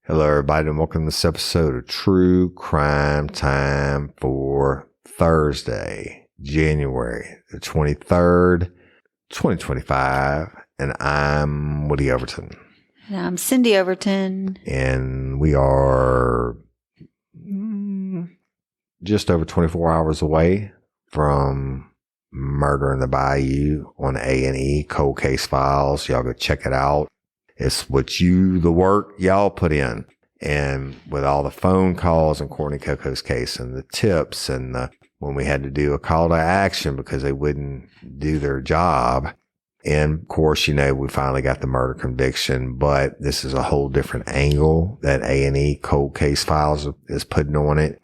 Hello, everybody, and welcome to this episode of True Crime Time for Thursday, January the 23rd, 2025. And I'm Woody Overton. And I'm Cyndi Overton. And we are just over 24 hours away from Murder in the Bayou on A&E, Cold Case Files. Y'all go check it out. It's the work y'all put in. And with all the phone calls in Courtney Coco's case and the tips and when we had to do a call to action because they wouldn't do their job. And of course, we finally got the murder conviction, but this is a whole different angle that A&E Cold Case Files is putting on it.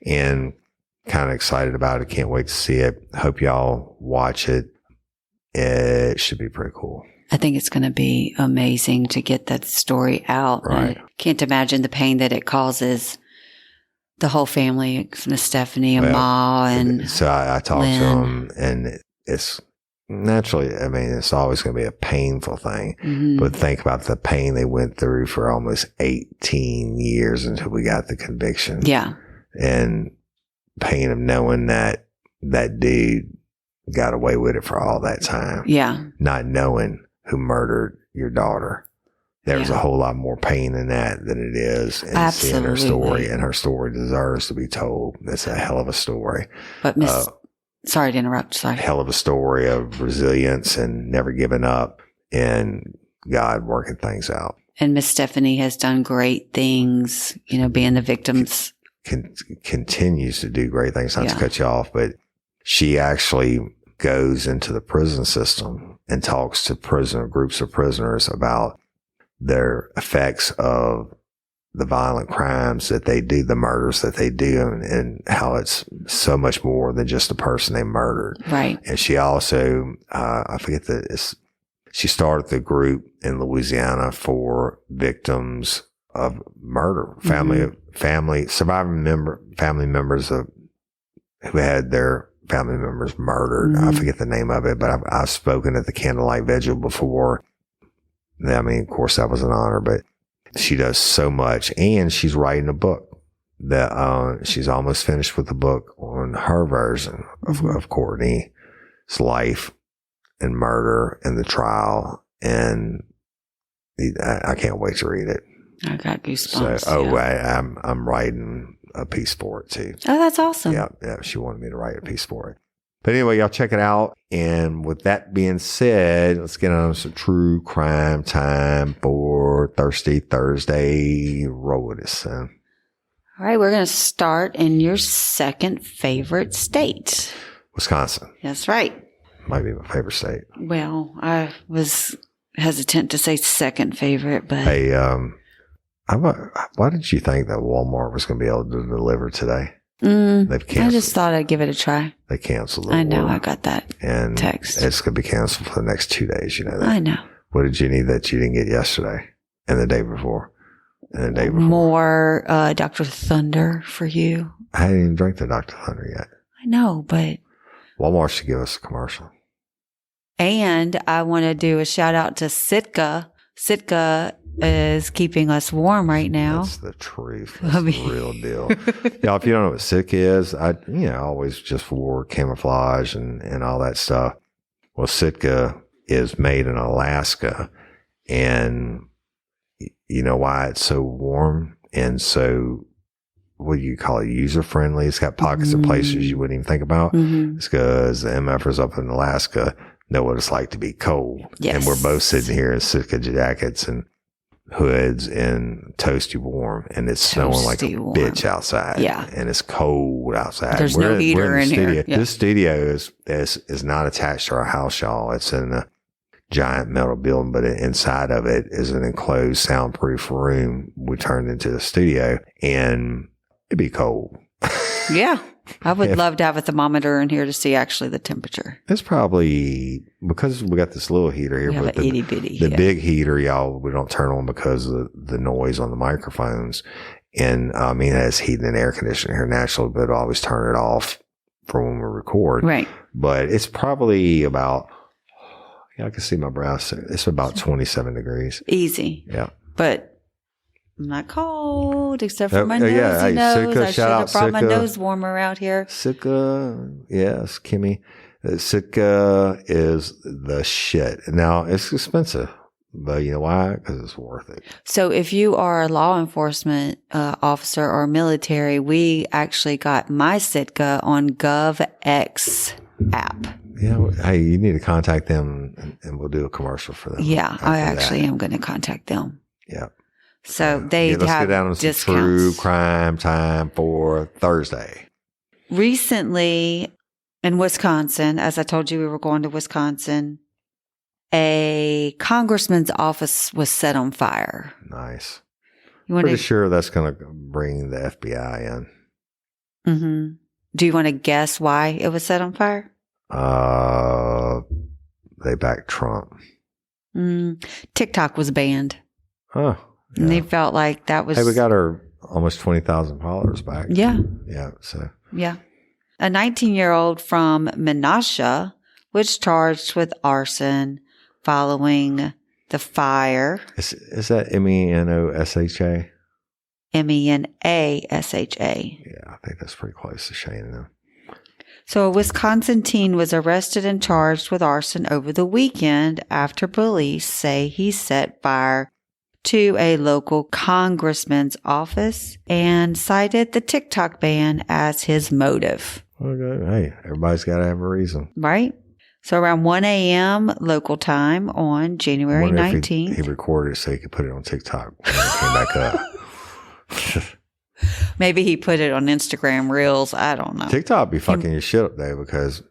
And kind of excited about it. Can't wait to see it. Hope y'all watch it. It should be pretty cool. I think it's going to be amazing to get that story out. Right. I can't imagine the pain that it causes the whole family, Miss Stephanie and Ma and so I talked Lynn. to them, and it's naturally, it's always going to be a painful thing. Mm-hmm. But think about the pain they went through for almost 18 years until we got the conviction. Yeah. And pain of knowing that dude got away with it for all that time. Yeah. Not knowing who murdered your daughter. There was a whole lot more pain in that than it is in seeing her story, and her story deserves to be told. It's a hell of a story. But sorry to interrupt. Sorry. Hell of a story of resilience and never giving up and God working things out. And Miss Stephanie has done great things, being the victims. Continues to do great things. Not to cut you off, but she actually goes into the prison system and talks to groups of prisoners about their effects of the violent crimes that they do, the murders that they do, and how it's so much more than just the person they murdered. Right. And she also, she started the group in Louisiana for victims of murder, family members who had their family members murdered. I forget the name of it, but I've spoken at the candlelight vigil before. Of course, that was an honor, but she does so much, and she's writing a book that she's almost finished with the book on her version of Courtney's life and murder and the trial, and I can't wait to read it. I got goosebumps. So, I'm writing a piece for it too. Oh, that's awesome. Yeah. She wanted me to write a piece for it. But anyway, y'all check it out. And with that being said, let's get on some true crime time for Thirsty Thursday. Roll with it, son. All right, we're going to start in your second favorite state. Wisconsin. That's right. Might be my favorite state. Well, I was hesitant to say second favorite, but hey, why did you think that Walmart was going to be able to deliver today? They've canceled. I just thought I'd give it a try. They canceled it. I know. I got that text. It's going to be canceled for the next 2 days. You know that. I know. What did you need that you didn't get yesterday and the day before? And the day before. More Dr. Thunder for you. I hadn't even drank the Dr. Thunder yet. I know, but Walmart should give us a commercial. And I want to do a shout out to Sitka. Sitka is keeping us warm right now. That's the truth. That's the real deal. Y'all, if you don't know what Sitka is, I always just wore camouflage and all that stuff. Well, Sitka is made in Alaska, and you know why it's so warm and so, what do you call it, user friendly? It's got pockets of places you wouldn't even think about. It's because the MFers up in Alaska know what it's like to be cold. Yes. And we're both sitting here in Sitka jackets and hoods and toasty warm, and it's snowing like a bitch outside. Yeah. And it's cold outside. There's no heater in here. Yeah. This studio is not attached to our house, y'all. It's in a giant metal building, but inside of it is an enclosed soundproof room we turned into a studio, and it'd be cold. Yeah. I would love to have a thermometer in here to see actually the temperature. It's probably, because we got this little heater here, but the itty bitty. The big heater, y'all, we don't turn on because of the noise on the microphones. And it has heating and air conditioning here naturally, but I always turn it off for when we record. Right. But it's probably about, I can see my brow. It's about 27 degrees. Easy. Yeah. But I'm not cold, except for my Oh, nosy yeah. Hey, nose. Sitka, I should shout have out brought my Sitka. nose warmer out here. Sitka, yes, Kimmy. Sitka is the shit. Now, it's expensive, but you know why? Because it's worth it. So if you are a law enforcement officer or military, we actually got my Sitka on GovX app. Yeah, hey, you need to contact them and we'll do a commercial for them. Yeah, I actually am going to contact them. Yeah. So they let's have get down to some discounts. true crime time for Thursday. Recently in Wisconsin, as I told you, we were going to Wisconsin, a congressman's office was set on fire. Nice. You want Pretty to? sure that's going to bring the FBI in. Mm-hmm. Do you want to guess why it was set on fire? They backed Trump. TikTok was banned. Huh. Yeah. And they felt like that was... Hey, we got our almost 20,000 followers back. Yeah. Yeah. So. Yeah. A 19-year-old from Menasha was charged with arson following the fire. Is that MENOSHA? MENASHA. Yeah, I think that's pretty close to Shane though. So a Wisconsin teen was arrested and charged with arson over the weekend after police say he set fire to a local congressman's office and cited the TikTok ban as his motive. Okay. Hey, everybody's got to have a reason. Right? So around 1 a.m. local time on January 19th. He recorded it so he could put it on TikTok when it came back up. Maybe he put it on Instagram Reels. I don't know. TikTok be fucking your shit up there because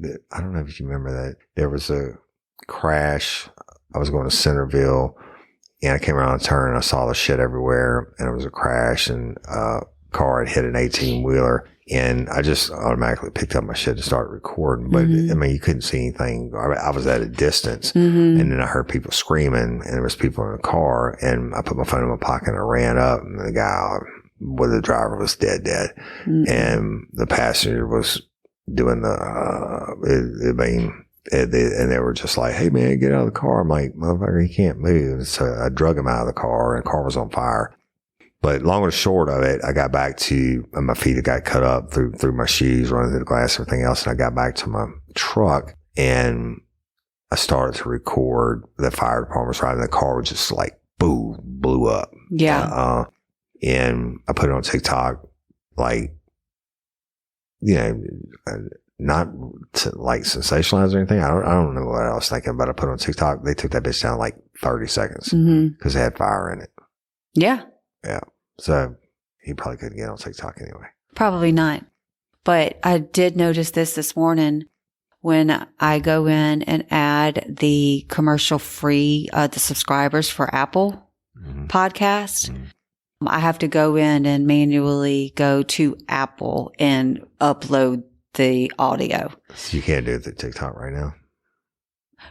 I don't know if you remember that. There was a crash. I was going to Centerville and I came around a turn and I saw the shit everywhere and it was a crash and a car had hit an 18-wheeler and I just automatically picked up my shit and started recording. But I mean, you couldn't see anything. I was at a distance and then I heard people screaming and there was people in the car and I put my phone in my pocket and I ran up and the guy with the driver was dead. And the passenger was doing and they were just like, hey man, get out of the car. I'm like, motherfucker, he can't move. So I drug him out of the car and the car was on fire. But long and short of it, I got back to my feet had got cut up through my shoes, running through the glass, everything else. And I got back to my truck and I started to record the fire department was driving. The car was just like, boom, blew up. Yeah. And I put it on TikTok, like, you know, not to like sensationalize or anything. I don't know what I was thinking, but I put it on TikTok. They took that bitch down like 30 seconds because it had fire in it. Yeah. Yeah. So he probably couldn't get on TikTok anyway. Probably not. But I did notice this morning when I go in and add the commercial free, the subscribers for Apple podcast. I have to go in and manually go to Apple and upload the audio. So you can't do it through TikTok right now?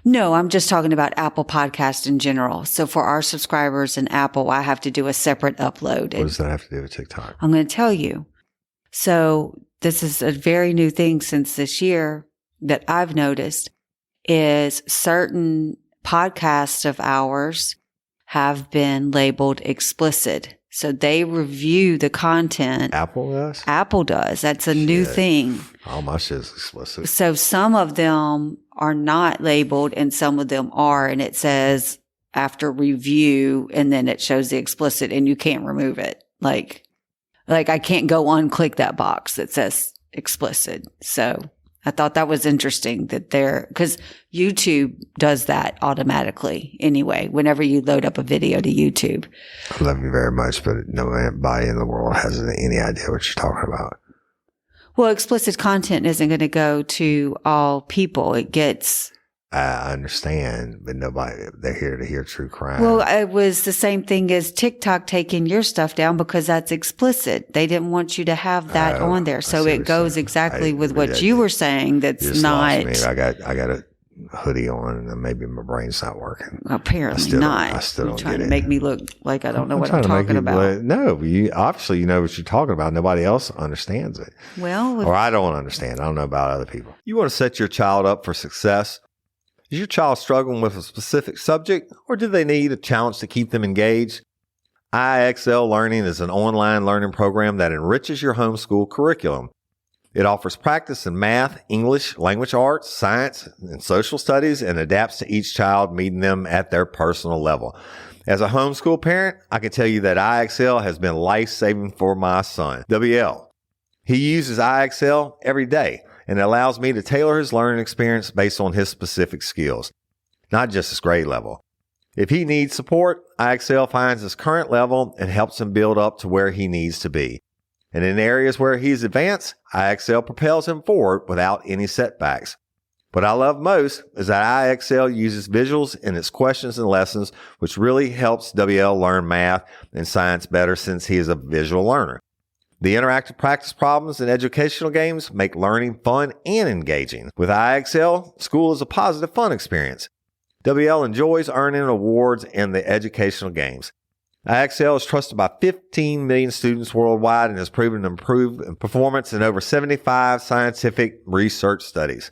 No, I'm just talking about Apple Podcast in general. So for our subscribers in Apple, I have to do a separate upload. What does that have to do with TikTok? I'm going to tell you. So this is a very new thing since this year that I've noticed is certain podcasts of ours have been labeled explicit. So they review the content. Apple does? Apple does. That's a new thing. All my shit is explicit. So some of them are not labeled and some of them are, and it says after review and then it shows the explicit and you can't remove it. Like I can't go unclick that box that says explicit. So I thought that was interesting that because YouTube does that automatically anyway, whenever you load up a video to YouTube. I love you very much, but nobody in the world has any idea what you're talking about. Well, explicit content isn't going to go to all people. It gets... I understand, but they're here to hear true crime. Well, it was the same thing as TikTok taking your stuff down because that's explicit. They didn't want you to have that on there. So it goes exactly with what you were saying. That's not. Lost me. I got a hoodie on and maybe my brain's not working. Apparently not. I still don't trying get to it. make me look like I don't know what I'm talking about. No, obviously you know what you're talking about. Nobody else understands it. Well, or I don't understand. I don't know about other people. You want to set your child up for success? Is your child struggling with a specific subject, or do they need a challenge to keep them engaged? IXL Learning is an online learning program that enriches your homeschool curriculum. It offers practice in math, English, language arts, science, and social studies, and adapts to each child, meeting them at their personal level. As a homeschool parent, I can tell you that IXL has been life-saving for my son, WL. He uses IXL every day, and it allows me to tailor his learning experience based on his specific skills, not just his grade level. If he needs support, IXL finds his current level and helps him build up to where he needs to be. And in areas where he's advanced, IXL propels him forward without any setbacks. What I love most is that IXL uses visuals in its questions and lessons, which really helps WL learn math and science better since he is a visual learner. The interactive practice problems and educational games make learning fun and engaging. With IXL, school is a positive, fun experience. WL enjoys earning awards in the educational games. IXL is trusted by 15 million students worldwide and has proven to improve in performance in over 75 scientific research studies.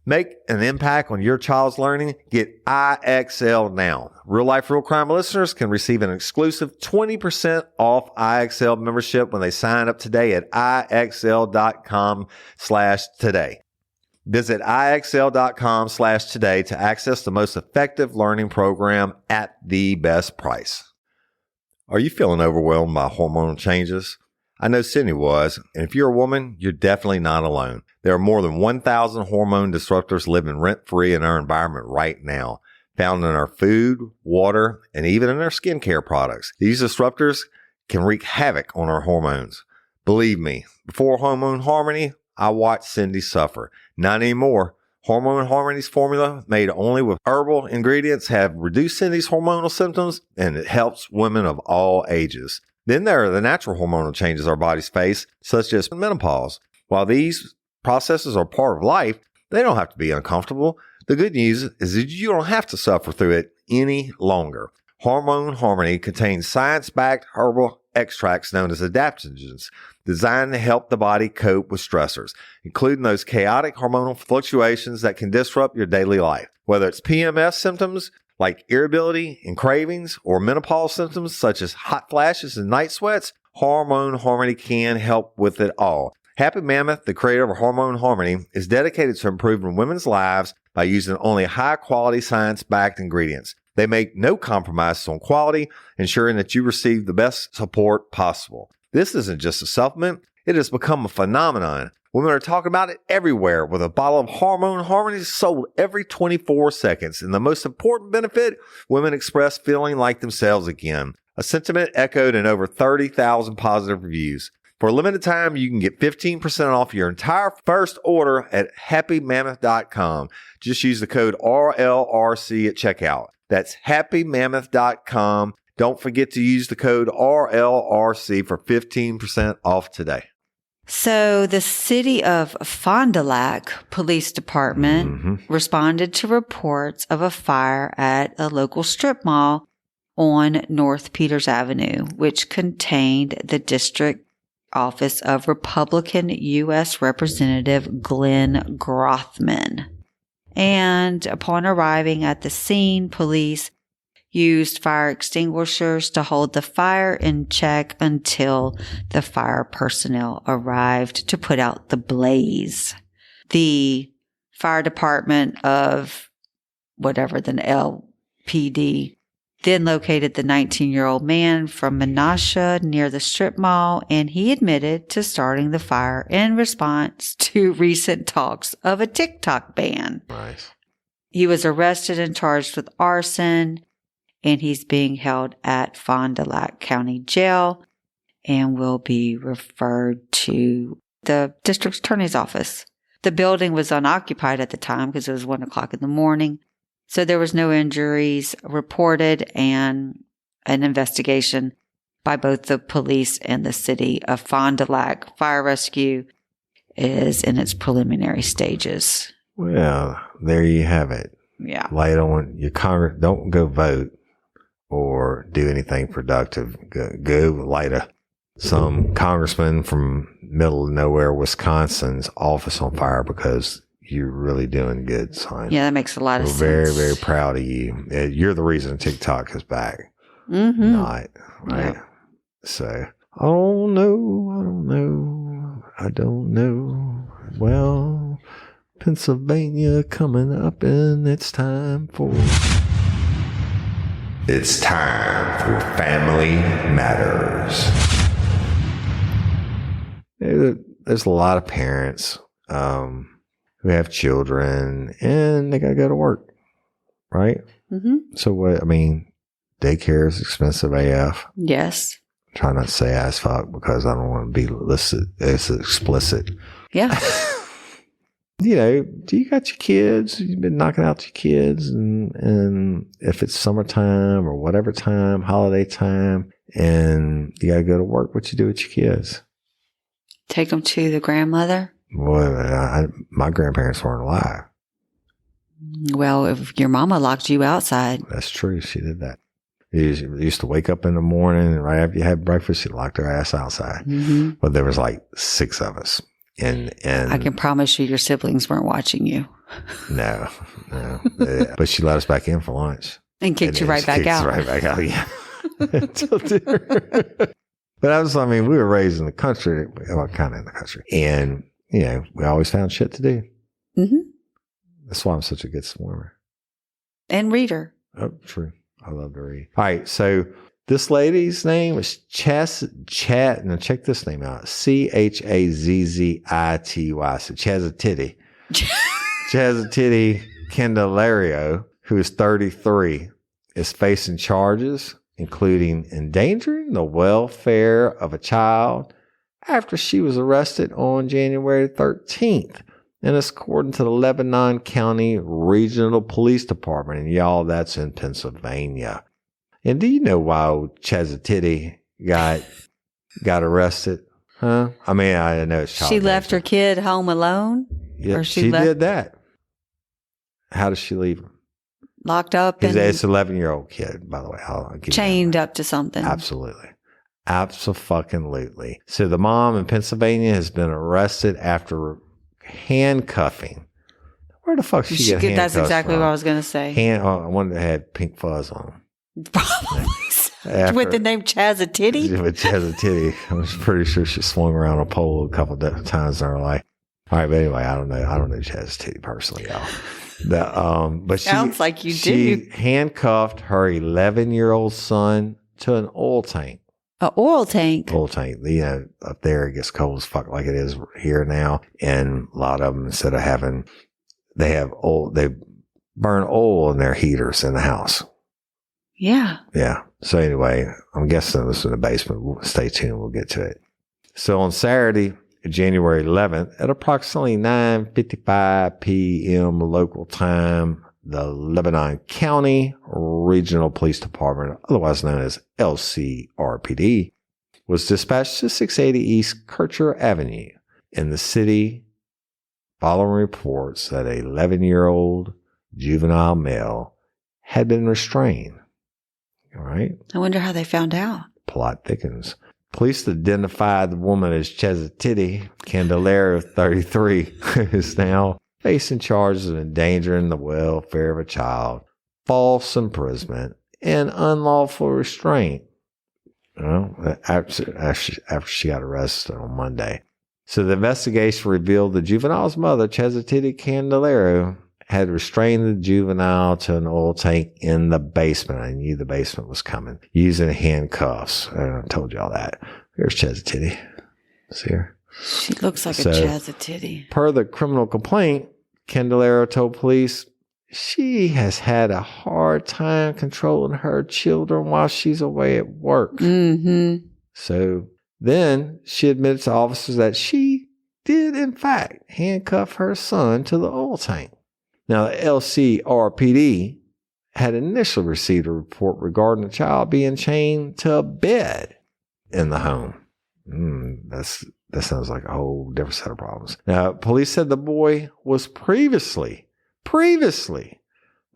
Make an impact on your child's learning. Get IXL now. Real Life, Real Crime listeners can receive an exclusive 20% off IXL membership when they sign up today at IXL.com/today. Visit IXL.com/today to access the most effective learning program at the best price. Are you feeling overwhelmed by hormonal changes? I know Cyndi was, and if you're a woman, you're definitely not alone. There are more than 1,000 hormone disruptors living rent-free in our environment right now, found in our food, water, and even in our skincare products. These disruptors can wreak havoc on our hormones. Believe me, before Hormone Harmony, I watched Cyndi suffer. Not anymore. Hormone Harmony's formula, made only with herbal ingredients, have reduced Cyndi's hormonal symptoms, and it helps women of all ages. Then there are the natural hormonal changes our bodies face, such as menopause. While these processes are part of life, they don't have to be uncomfortable. The good news is that you don't have to suffer through it any longer. Hormone Harmony contains science-backed herbal extracts known as adaptogens, designed to help the body cope with stressors, including those chaotic hormonal fluctuations that can disrupt your daily life. Whether it's PMS symptoms like irritability and cravings, or menopause symptoms such as hot flashes and night sweats, Hormone Harmony can help with it all. Happy Mammoth, the creator of Hormone Harmony, is dedicated to improving women's lives by using only high-quality science-backed ingredients. They make no compromises on quality, ensuring that you receive the best support possible. This isn't just a supplement, it has become a phenomenon. Women are talking about it everywhere, with a bottle of Hormone Harmony sold every 24 seconds. And the most important benefit, women express feeling like themselves again. A sentiment echoed in over 30,000 positive reviews. For a limited time, you can get 15% off your entire first order at happymammoth.com. Just use the code RLRC at checkout. That's happymammoth.com. Don't forget to use the code RLRC for 15% off today. So the city of Fond du Lac Police Department responded to reports of a fire at a local strip mall on North Peters Avenue, which contained the district office of Republican U.S. Representative Glenn Grothman. And upon arriving at the scene, police used fire extinguishers to hold the fire in check until the fire personnel arrived to put out the blaze. The fire department of whatever the LPD then located the 19-year-old man from Menasha near the strip mall, and he admitted to starting the fire in response to recent talks of a TikTok ban. Nice. He was arrested and charged with arson, and he's being held at Fond du Lac County Jail and will be referred to the district attorney's office. The building was unoccupied at the time because it was 1 o'clock in the morning. So there was no injuries reported, and an investigation by both the police and the city of Fond du Lac Fire Rescue is in its preliminary stages. Well, there you have it. Yeah. Lay it on your Congress. Don't go vote or do anything productive. Go light some congressman from middle of nowhere, Wisconsin's office on fire because you're really doing good, son. Yeah, that makes a lot of sense. We're very, very proud of you. You're the reason TikTok is back. not, right? Yep. So, oh no. Well, Pennsylvania coming up, and it's time for Family Matters. There's a lot of parents who have children, and they got to go to work, right? So what? I mean, daycare is expensive AF. Yes. Try not to say ass fuck because I don't want to be listed as explicit. Yeah. Do you got your kids? You've been knocking out your kids, and if it's summertime or whatever time, holiday time, and you got to go to work, what you do with your kids? Take them to the grandmother. Well, my grandparents weren't alive. Well, if your mama locked you outside. That's true. She did that. You used to wake up in the morning, and right after you had breakfast, she locked her ass outside. But there was like 6 of us. And I can promise you your siblings weren't watching you. No. But she let us back in for lunch. And kicked you right back out. Right back out, yeah. Until dinner. But we were raised in the country, well, kind of in the country. And, we always found shit to do. That's why I'm such a good swimmer. And reader. Oh, true. I love to read. All right. So this lady's name is Chat. Now check this name out. Chazziti. So Chazzitity. Chazzitity Candelario, who is 33, is facing charges, including endangering the welfare of a child after she was arrested on January 13th. And it's according to the Lebanon County Regional Police Department. And y'all, that's in Pennsylvania. And do you know why old Chazzitity got arrested? Huh? I know it's child. She left her kid home alone? Yeah, she did that. How does she leave him? Locked up and it's an 11-year-old kid, by the way. I'll give chained up to something. Absolutely. Abso-fucking-lutely. So the mom in Pennsylvania has been arrested after handcuffing. Where the fuck she get handcuffs? That's exactly what I was going to say. I wanted to have pink fuzz on them. Probably. With the name Chazzitity? With Chazzitity. I was pretty sure she swung around a pole a couple of times in her life. All right, but anyway, I don't know Chazzitity personally, y'all. But sounds like you do. She handcuffed her 11-year-old son to an oil tank. An oil tank? Oil tank. Up there it gets cold as fuck like it is here now. And a lot of them, instead of having, they burn oil in their heaters in the house. Yeah. Yeah. So anyway, I'm guessing this is in the basement. Stay tuned. We'll get to it. So on Saturday, January 11th, at approximately 9:55 p.m. local time, the Lebanon County Regional Police Department, otherwise known as LCRPD, was dispatched to 680 East Kircher Avenue in the city following reports that a 11-year-old juvenile male had been restrained. All right. I wonder how they found out. Plot thickens. Police identified the woman as Chazzitity Candelario, 33, who is now facing charges of endangering the welfare of a child, false imprisonment, and unlawful restraint. After she got arrested on Monday. So the investigation revealed the juvenile's mother, Chazzitity Candelario, had restrained the juvenile to an oil tank in the basement. I knew the basement was coming. Using handcuffs. I told y'all that. Here's Chazzitity. See her? She looks like a Chazzitity. Per the criminal complaint, Candelario told police she has had a hard time controlling her children while she's away at work. Mm-hmm. So then she admitted to officers that she did, in fact, handcuff her son to the oil tank. Now, the LCRPD had initially received a report regarding the child being chained to a bed in the home. That sounds like a whole different set of problems. Now, police said the boy was previously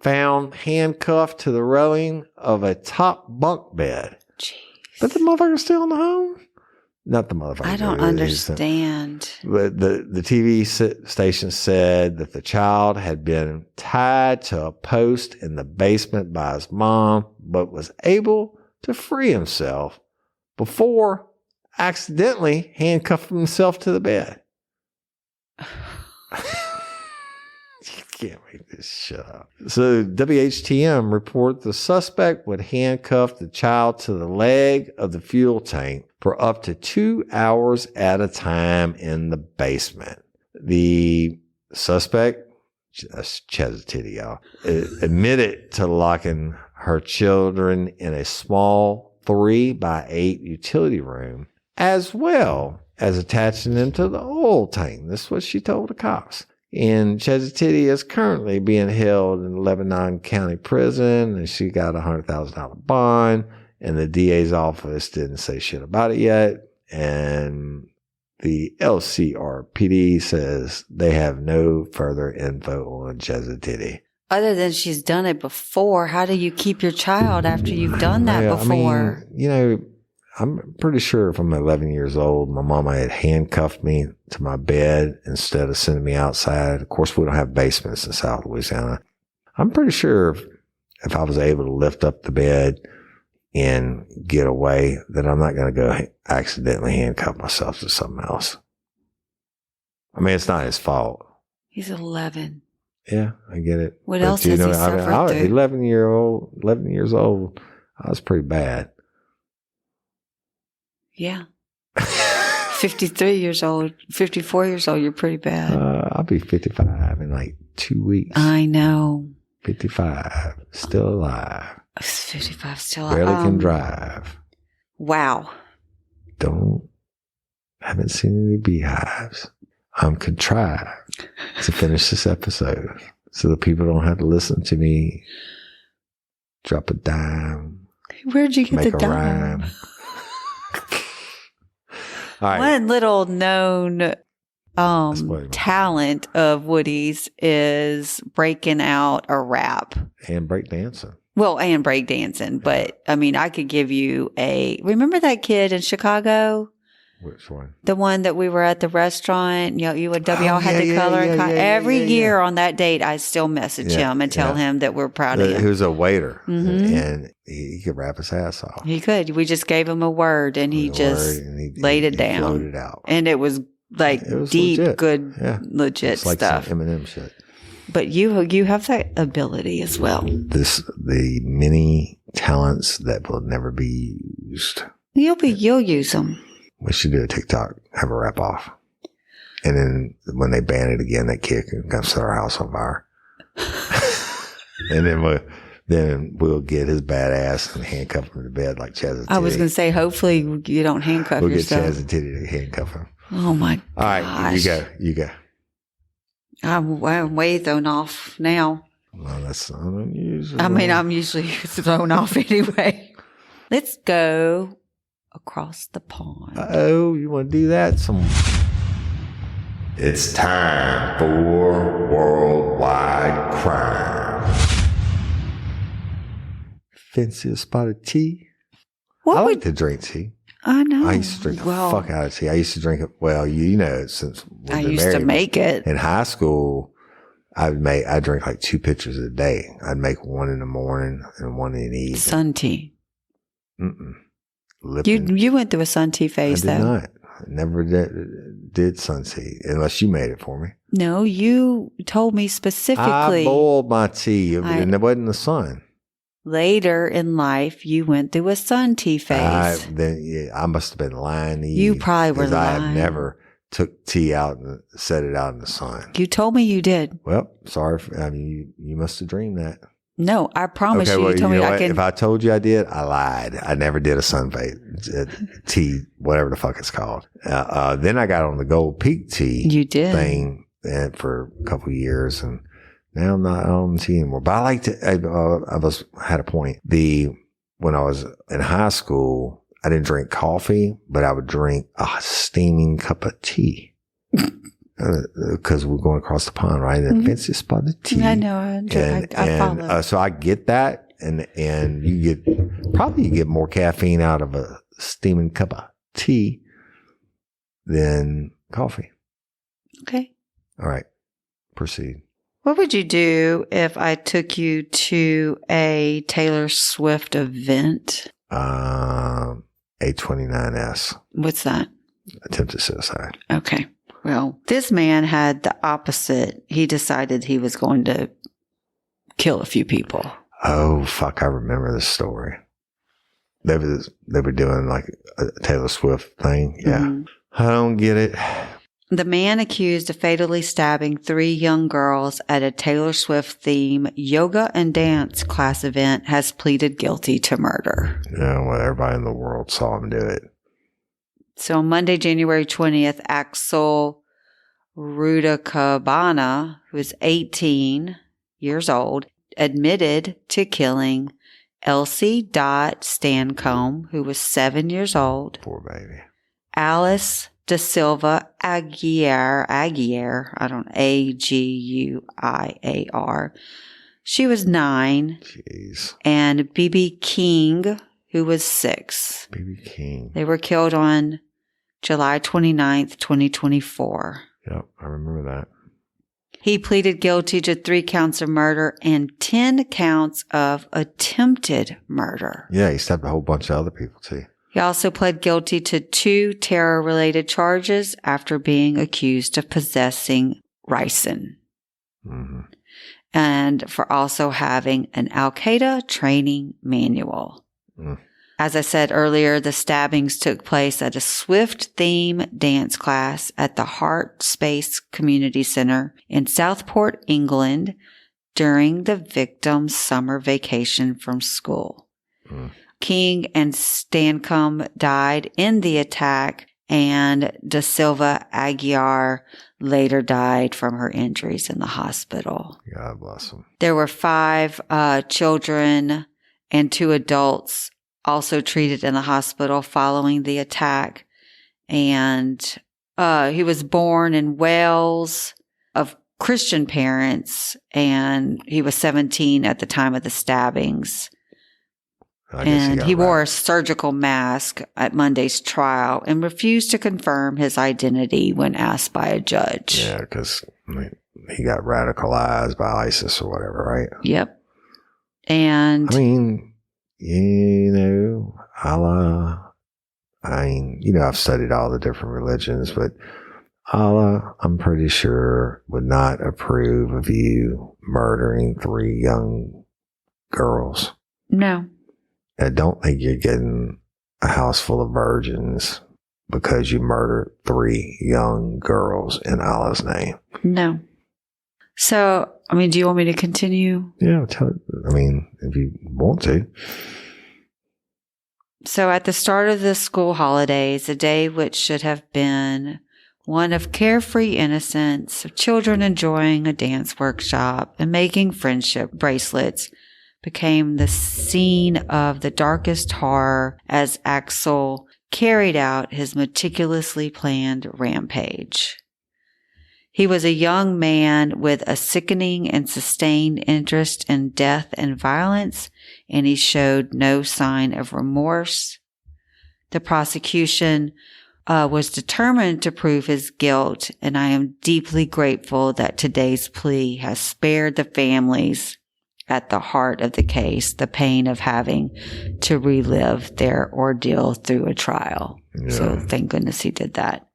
found handcuffed to the railing of a top bunk bed. Jeez. But the motherfucker's still in the home? Not the motherfucker. I don't understand. But the TV station said that the child had been tied to a post in the basement by his mom, but was able to free himself before accidentally handcuffing himself to the bed. You can't make this shit up. So WHTM report the suspect would handcuff the child to the leg of the fuel tank for up to 2 hours at a time in the basement. The suspect, that's Chestatity, y'all, admitted to locking her children in a small 3x8 utility room, as well as attaching them to the oil tank. This is what she told the cops. And Chestatity is currently being held in Lebanon County Prison, and she got a $100,000 bond, and the DA's office didn't say shit about it yet. And the LCRPD says they have no further info on Chestatity. Other than she's done it before, how do you keep your child after you've done that before? I mean, I'm pretty sure if I'm 11 years old, my mama had handcuffed me to my bed instead of sending me outside. Of course, we don't have basements in South Louisiana. I'm pretty sure if I was able to lift up the bed and get away, that I'm not going to go accidentally handcuff myself to something else. I mean, it's not his fault. He's 11. Yeah, I get it. What else has he suffered through? 11 years old, I was pretty bad. Yeah. 53 years old, 54 years old, you're pretty bad. I'll be 55 in like 2 weeks. I know. 55, still alive. 55, still alive. Barely can drive. Wow. Haven't seen any beehives. I'm contrived to finish this episode so that people don't have to listen to me drop a dime. Where'd you get make the a dime? Rhyme. All right. One little known talent of Woody's is breaking out a rap. And breakdancing. Well, and breakdancing. But, I mean, I could give you remember that kid in Chicago? Which one? The one that we were at the restaurant. You and WL had the color. Every year on that date, I still message him and tell him that we're proud of him. He was a waiter, and he could rap his ass off. He could. We just gave him a word, and he just laid it down. Floated out. And it was like deep, legit. good, legit it's like stuff. Some Eminem shit. But you have that ability as well. The many talents that will never be used. You'll use them. We should do a TikTok, have a rap off. And then when they ban it again, that kid can come set our house on fire. And then we'll get his bad ass and handcuff him to bed like Chestatity. I was going to say, hopefully you don't handcuff yourself. We'll get Chestatity to handcuff him. Oh my gosh. All right, you go. I'm way thrown off now. Well, that's unusual. I mean, I'm usually thrown off anyway. Let's go across the pond. Oh, you want to do that? It's time for Worldwide Crime. Fancy a spot of tea? I like to drink tea. I know. I used to drink the fuck out of tea. I used to drink it. Well, you know, since I used to make it in high school. I drink like 2 pitchers a day. I'd make one in the morning and one in the evening. Sun tea. Lipton. You went through a sun tea phase, though. I did not. I never did sun tea unless you made it for me. No, you told me specifically. I boiled my tea, and it wasn't the sun. Later in life, you went through a sun tea phase. I must have been lying to you. You probably were lying. I have never took tea out and set it out in the sun. You told me you did. Well, sorry. You must have dreamed that. No, I promise you. You told me I can. If I told you I did, I lied. I never did a sun tea, whatever the fuck it's called. Then I got on the Gold Peak tea. You did thing for a couple of years, and now I'm not on tea anymore. But I like to. I had a point. When I was in high school, I didn't drink coffee, but I would drink a steaming cup of tea. Because we're going across the pond, right? And fancy spot of tea. I know. I follow. So I get that, and you get more caffeine out of a steaming cup of tea than coffee. Okay. All right. Proceed. What would you do if I took you to a Taylor Swift event A29S. What's that? Attempted suicide. Okay. Well, this man had the opposite. He decided he was going to kill a few people. Oh, fuck. I remember this story. They were doing like a Taylor Swift thing. Yeah. Mm-hmm. I don't get it. The man accused of fatally stabbing 3 young girls at a Taylor Swift theme yoga and dance class event has pleaded guilty to murder. Yeah, well, everybody in the world saw him do it. So on Monday, January 20th, Axel Rudakabana, who is 18 years old, admitted to killing Elsie Dot Stancombe, who was 7 years old. Poor baby. Alice Da Silva Aguiar, I don't know, Aguiar. She was 9. Jeez. And B.B. King, who was 6. B.B. King. They were killed on July 29th, 2024. Yep, I remember that. He pleaded guilty to 3 counts of murder and 10 counts of attempted murder. Yeah, he stabbed a whole bunch of other people too. He also pled guilty to 2 terror-related charges after being accused of possessing ricin. Mm-hmm. And for also having an Al-Qaeda training manual. Mm. As I said earlier, the stabbings took place at a Swift theme dance class at the Heart Space Community Center in Southport, England, during the victim's summer vacation from school. Mm. King and Stancombe died in the attack, and Da Silva Aguiar later died from her injuries in the hospital. God bless them. There were 5 children and 2 adults also treated in the hospital following the attack. And he was born in Wales of Christian parents, and he was 17 at the time of the stabbings. And he wore a surgical mask at Monday's trial and refused to confirm his identity when asked by a judge. Yeah, because he got radicalized by ISIS or whatever, right? Yep. And I mean, you know, Allah, I've studied all the different religions, but Allah, I'm pretty sure, would not approve of you murdering 3 young girls. No. I don't think you're getting a house full of virgins because you murdered 3 young girls in Allah's name. No. So, do you want me to continue? Yeah, if you want to. So at the start of the school holidays, a day which should have been one of carefree innocence, of children enjoying a dance workshop and making friendship bracelets, became the scene of the darkest horror as Axel carried out his meticulously planned rampage. He was a young man with a sickening and sustained interest in death and violence, and he showed no sign of remorse. The prosecution was determined to prove his guilt, and I am deeply grateful that today's plea has spared the families at the heart of the case the pain of having to relive their ordeal through a trial. Yeah. So thank goodness he did that.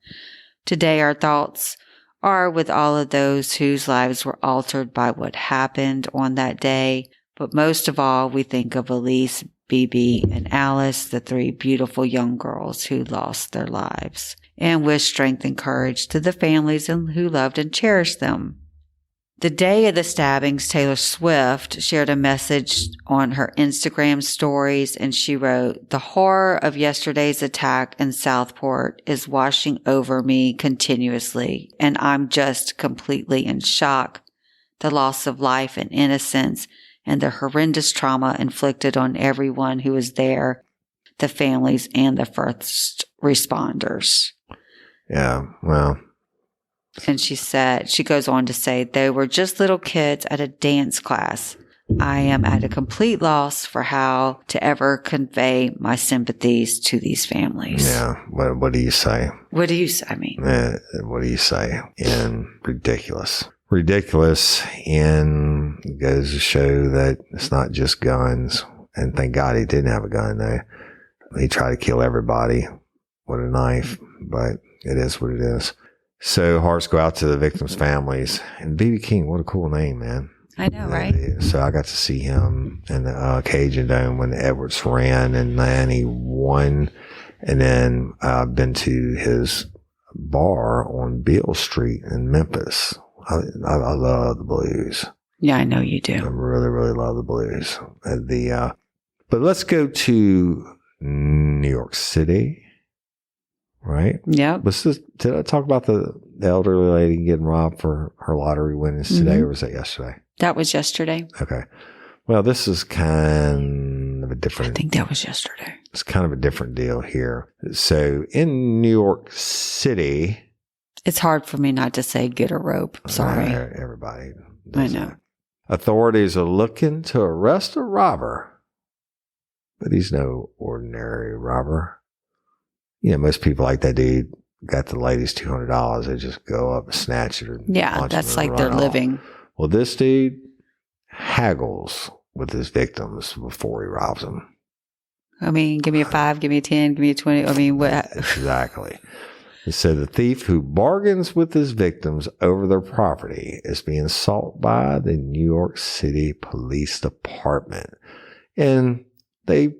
Today our thoughts are with all of those whose lives were altered by what happened on that day. But most of all, we think of Elise, BB, and Alice, the 3 beautiful young girls who lost their lives, and wish strength and courage to the families who loved and cherished them. The day of the stabbings, Taylor Swift shared a message on her Instagram stories, and she wrote, "The horror of yesterday's attack in Southport is washing over me continuously, and I'm just completely in shock. The loss of life and innocence and the horrendous trauma inflicted on everyone who was there, the families and the first responders." Yeah, well. And she goes on to say, "They were just little kids at a dance class. I am at a complete loss for how to ever convey my sympathies to these families." Yeah. What do you say? What do you say? What do you say? And ridiculous. Ridiculous. And it goes to show that it's not just guns. And thank God he didn't have a gun though. he tried to kill everybody with a knife, but it is what it is. So hearts go out to the victims' families. And B.B. King, what a cool name, man. I know, right? So I got to see him in the Cajun Dome when the Edwards ran, and then he won. And then I've been to his bar on Beale Street in Memphis. I love the blues. Yeah, I know you do. I really, really love the blues. But let's go to New York City, right? Yeah. Did I talk about the elderly lady getting robbed for her lottery winnings today, or was that yesterday? That was yesterday. Okay. Well, this is kind of a different. I think that was yesterday. It's kind of a different deal here. So in New York City, it's hard for me not to say get a rope. Sorry. Everybody. I know. That. Authorities are looking to arrest a robber, but he's no ordinary robber. You know, most people like that dude got the ladies $200. They just go up and snatch it. Yeah, that's like their living. Well, this dude haggles with his victims before he robs them. I mean, give me a 5, give me a 10, give me a 20. I mean, what? Exactly. So the thief who bargains with his victims over their property is being sought by the New York City Police Department. And they've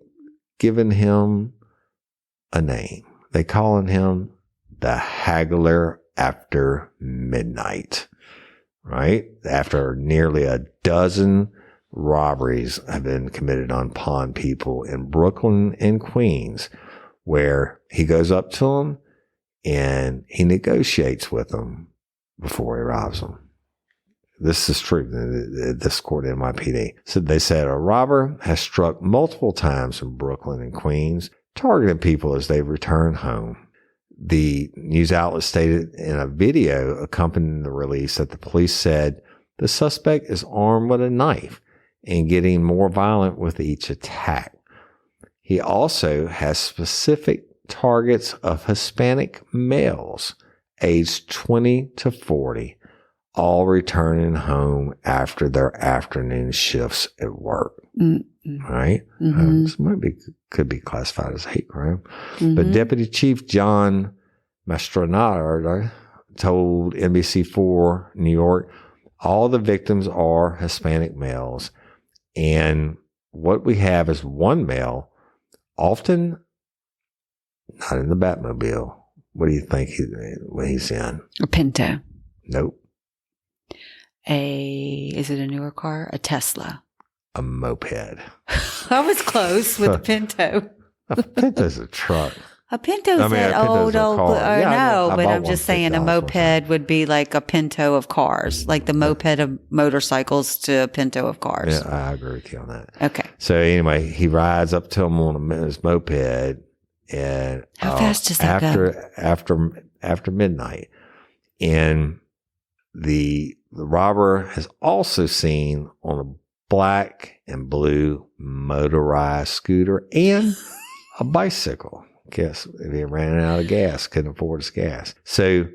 given him a name. They calling him the Haggler after midnight, right? After nearly a dozen robberies have been committed on pawn people in Brooklyn and Queens, where he goes up to them and he negotiates with them before he robs them. This is true. This court NYPD. So they said a robber has struck multiple times in Brooklyn and Queens, targeting people as they return home. The news outlet stated in a video accompanying the release that the police said the suspect is armed with a knife and getting more violent with each attack. He also has specific targets of Hispanic males aged 20 to 40, all returning home after their afternoon shifts at work. Right? This could be classified as hate crime. But Deputy Chief John Mastronada told NBC4 New York, all the victims are Hispanic males. And what we have is one male, often not in the Batmobile. What do you think he's in? A Pinto. Nope. Is it a newer car? A Tesla. A moped. I was close with a Pinto. A Pinto's a truck. A Pinto's that old, I know, but I'm just saying a moped would be like a Pinto of cars, like the moped of motorcycles to a Pinto of cars. Yeah, I agree with you on that. Okay. So anyway, he rides up to him on his moped, and how fast does that go? After midnight, and the robber has also seen on a black and blue motorized scooter and a bicycle. Guess if he ran out of gas, couldn't afford his gas. So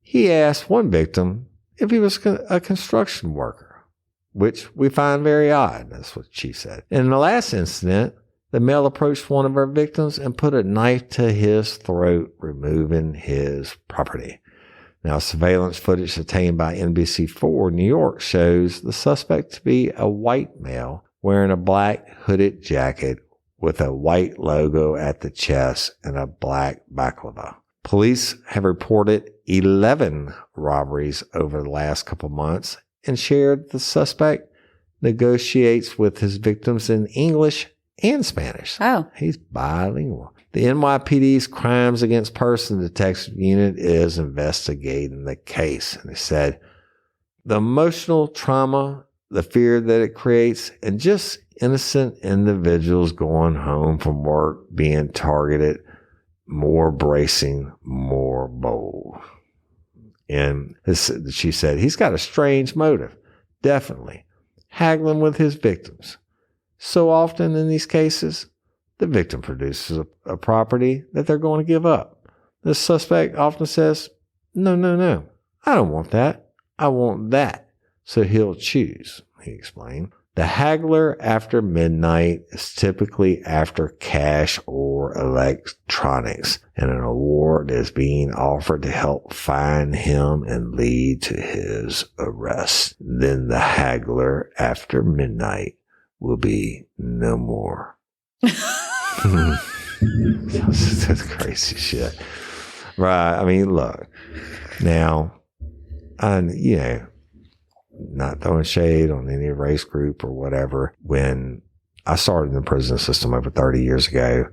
he asked one victim if he was a construction worker, which we find very odd. That's what she said. In the last incident, the male approached one of our victims and put a knife to his throat, removing his property. Now, surveillance footage obtained by NBC4 New York shows the suspect to be a white male wearing a black hooded jacket with a white logo at the chest and a black baklava. Police have reported 11 robberies over the last couple months and shared the suspect negotiates with his victims in English and Spanish. Oh. He's bilingual. The NYPD's Crimes Against Persons Detection Unit is investigating the case. And they said the emotional trauma, the fear that it creates, and just innocent individuals going home from work being targeted, more bracing, more bold. And she said, he's got a strange motive, definitely, haggling with his victims. So often in these cases, the victim produces a property that they're going to give up. The suspect often says, no, I don't want that. I want that. So he'll choose, he explained. The haggler after midnight is typically after cash or electronics, and an award is being offered to help find him and lead to his arrest. Then the haggler after midnight will be no more. That's crazy shit. Right. I mean, look, now, not throwing shade on any race group or whatever. When I started in the prison system over 30 years ago,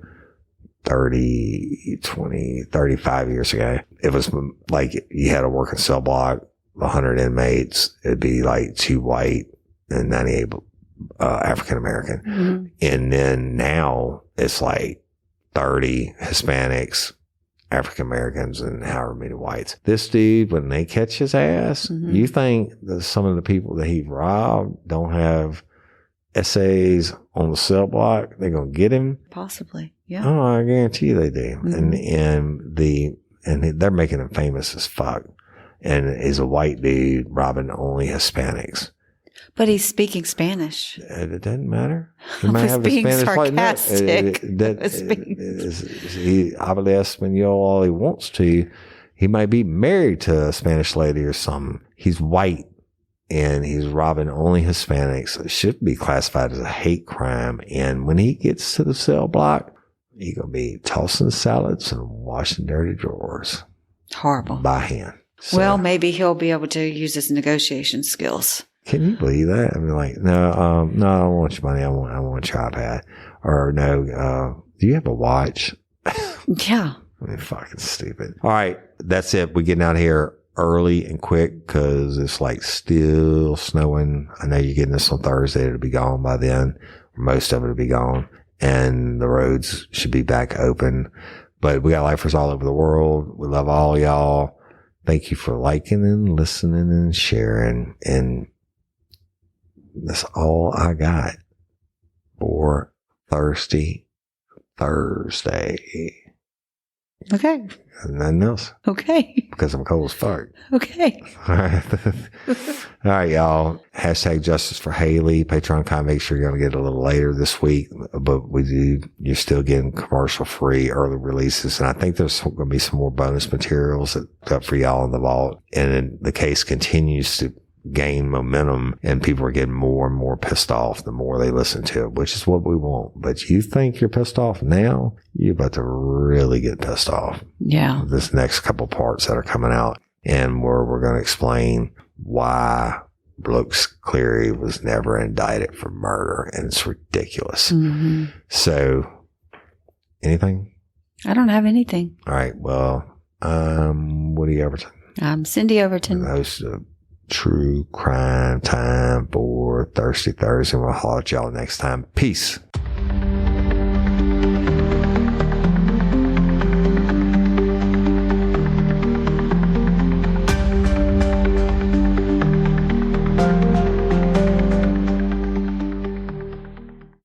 35 years ago, it was like you had a working cell block, 100 inmates. It'd be like 2 white and 98 African American. Mm-hmm. And then now it's like 30 Hispanics, African Americans, and however many whites. This dude, when they catch his ass, you think that some of the people that he robbed don't have essays on the cell block? They're going to get him? Possibly, yeah. Oh, I guarantee you they do. And they're making him famous as fuck. And he's a white dude robbing only Hispanics. But he's speaking Spanish. It doesn't matter. He I might was have being the Spanish sarcastic. He habla español all he wants to. He might be married to a Spanish lady or something. He's white and he's robbing only Hispanics. It should be classified as a hate crime. And when he gets to the cell block, he's going to be tossing salads and washing dirty drawers. Horrible. By hand. So, well, maybe he'll be able to use his negotiation skills. Can you believe that? I mean, like, no, I don't want your money. I want your iPad. Or no, do you have a watch? Yeah. I mean, fucking stupid. All right. That's it. We're getting out of here early and quick because it's like still snowing. I know you're getting this on Thursday. It'll be gone by then. Most of it will be gone. And the roads should be back open. But we got lifers all over the world. We love all y'all. Thank you for liking and listening and sharing. And that's all I got for Thursday. Okay. Nothing else. Okay. Because I'm cold as fuck. Okay. All right. All right, y'all. Hashtag justice for Haley. Patreon make sure you're going to get it a little later this week. But you're still getting commercial free early releases. And I think there's going to be some more bonus materials up for y'all in the vault. And the case continues to gain momentum and people are getting more and more pissed off the more they listen to it, which is what we want. But you think you're pissed off now, you're about to really get pissed off. Yeah. This next couple parts that are coming out and where we're going to explain why Brooks Cleary was never indicted for murder, and it's ridiculous. Mm-hmm. So, anything? I don't have anything. All right. Well, Woody Overton. I'm Cyndi Overton. Host of True Crime Time for Thirsty Thursday. We'll holler at y'all next time. Peace.